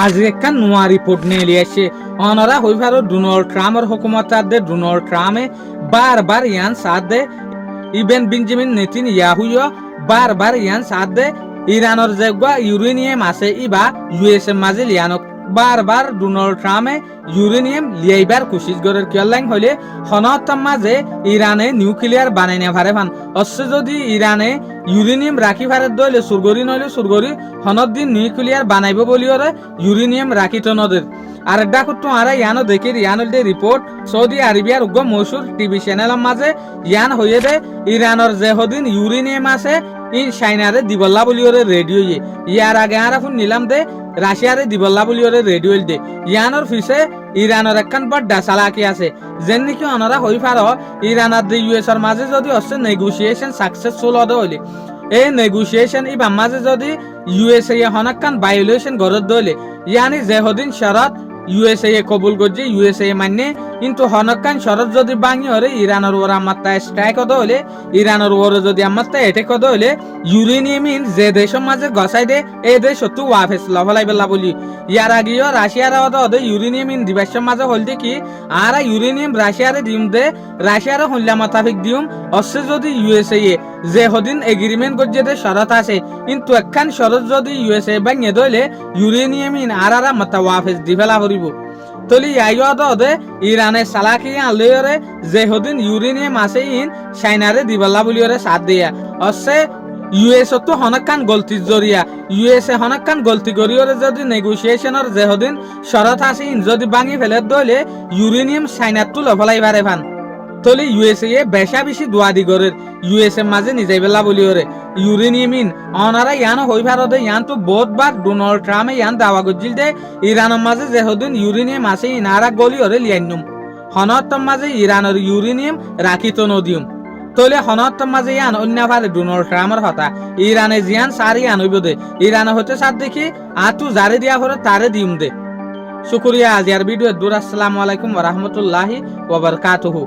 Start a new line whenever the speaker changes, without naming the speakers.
আজ একটা নোয়া রিপোর্ট নিয়ে এসে অনরা হইভারো ডোনাল্ড ট্রাম্পের হুকুমতাদের ডোনাল্ড ট্রাম্পে বারবার ইয়ান সাথ দে ইবেন বেঞ্জামিন নেতানিয়াহুও বারবার ইয়ান সাথ দে ইরানের যেগুয়া ইউরেনিয়াম আছে ইবা ইউএস এর মাঝে লিয়ানক বারবার ডোনাল্ড ট্রাম্পে ইউরেনিয়াম লিয়াইবার কোশিশ করার কিয়লাইন হইলে হনতার মাঝে ইরানে নিউক্লিয়ার বানাই না পারে ভান অবশ্য যদি ইরানে ইউরেনিয়াম রাখি পারে দইলে সুরগরি নইলে সুরগরি হনত দিন নিউক্লিয়ার বানাইব বলিওরে ইউরেনিয়াম রাখিত নদের আর ডাকুতো আরা ইয়ানো দেখি ইয়ানুল দে রিপোর্ট সৌদি আরবিয়ার উগ্র মসুর টিভি চ্যানেলের মাঝে ইয়ান হয়ে দে ইরানের যে হদিন ইউরেনিয়াম আছে ইন চাইনারে দিবল্লা বলিওরে রেডিও ইয়ার আগে আর ফোন নিলাম দে রাশিয়ারে দিবল্লা বলিওরে রেডিও দে ইয়ানোর ফিসে ইরানের একখান বড় চালাকি আছে যেন নাকি অনরা হই পার ইরান আর ইউএস এর মাঝে যদি হচ্ছে নেগোসিয়েশন সাকসেসফুল হতে হইলে এই নেগোসিয়েশন ইবার মাঝে যদি ইউএসএ হনাক্কান ভায়োলেশন গরত দইলে ইয়ানি যে হদিন শরত ইউএসএ কবুল করছে ইউএসএ মানে কিন্তু হনকান শরত যদি ভাঙি হরে ইরানের ওর আমাত্তা স্ট্রাইক হতে হলে ইরানের ওর যদি আমাত্তা এটেক হতে হলে ইউরেনিয়াম যে দেশের মাঝে গসাই দে এই দেশ সত্যি ওয়াফেস লফলাই বেলা বলি ইয়ার আগেও রাশিয়ার হতে ইউরেনিয়াম দিবাসের মাঝে হল কি আর ইউরেনিয়াম রাশিয়ারে দিম দে রাশিয়ারে হল্লা মাতাফিক দিম অবশ্য যদি ইউএসএ যে হদিন এগ্রিমেন্ট করছে দে শরত আছে কিন্তু একখান শরত যদি ইউএসএ ভাঙিয়ে দইলে ইউরেনিয়াম আর মাত্তা ওয়াফেস দিফেলা করিব তলি ইয়াইদে ইরানে সালাকি আনলরে যে হদিন ইউরেনিয়াম আছে ইন চাইনারে দিবাল্লা বলিওরে সাথ দিয়া অসে ইউএস তো হনকান গলতি জরিয়া ইউএসএ হনকান গলতি করিওরে যদি নেগোসিয়েশনের যে হদিন শরত আছে ইন যদি ভাঙি ফেলে দইলে ইউরেনিয়াম চাইনার তো লফলাই পারে ভান তলি ইউএসএ বেশা বেশি দোয়াদি গরের ইউএসএ মাঝে নিজে বেলা বলিওরে ইউরেনিয়াম ইন অনারা ইয়ান হই ভারতে ইয়ান তো বহুতবার ডোনাল্ড ট্রাম্পে ইয়ান দাওয়া করছিল দে ইরানের মাঝে যে হদিন ইউরেনিয়াম আছে ইনারা গলিওরে লিয়ান্নুম হনতম মাঝে ইরানের ইউরেনিয়াম রাখিত নদিউম তলে হনতম মাঝে ইয়ান অন্য ভারে ডোনাল্ড ট্রাম্পের হতা ইরানে জিয়ান সারি আনইব দে ইরানে হতে সাথ দেখি আতু জারে দিয়া ভরে তারে দিম দে শুকরিয়া আজিয়ার ভিডিও দূর আসসালামু আলাইকুম ওয়া রাহমাতুল্লাহি ওয়া বারাকাতুহু।